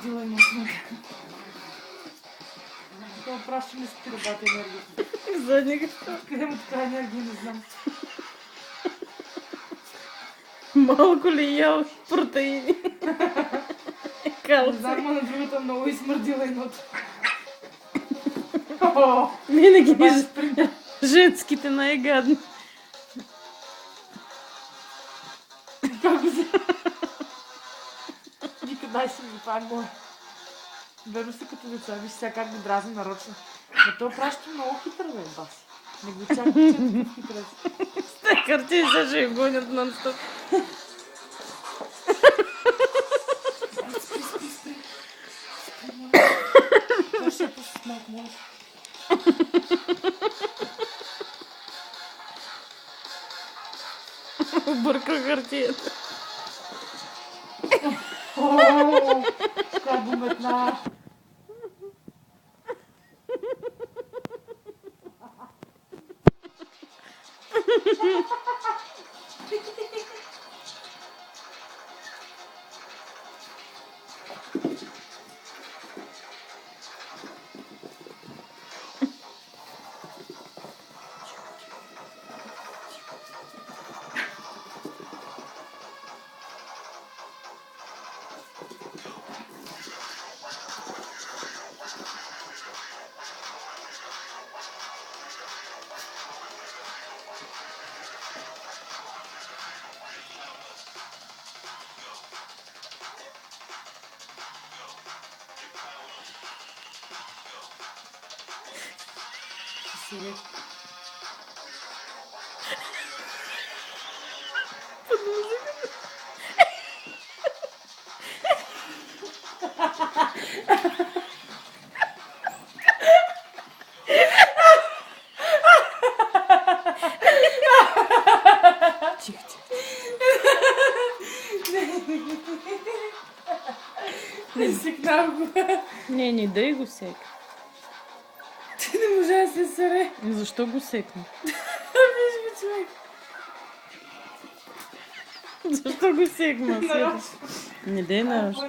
смърдила и носно. Това пращо не спи да бати енергията. Задник. Къде му така енергия, не знам. Малко ли ял протеини? Не Калци. знам, но на другата много измърдила едното. Винаги Обаче спринта. женските най-гадни. Как го за... Вика, дай си ми, това е мое. Верно са като деца, виж сега как го дразни нарочно. Но то пращо много хитър, бе, баси. Не го чакай, че е такъв хитрец. С те картини се ще гонят нон-стоп. Той ще е просто с малко, моля. Обърка хартията. Как го метна. Сега. Тихо, тихо. Не секнах го. Не дай го сек. Ти не можа да се съре. Защо го секна? Виж го, човек. Защо го секна? Нарочно. Не дай нарочно.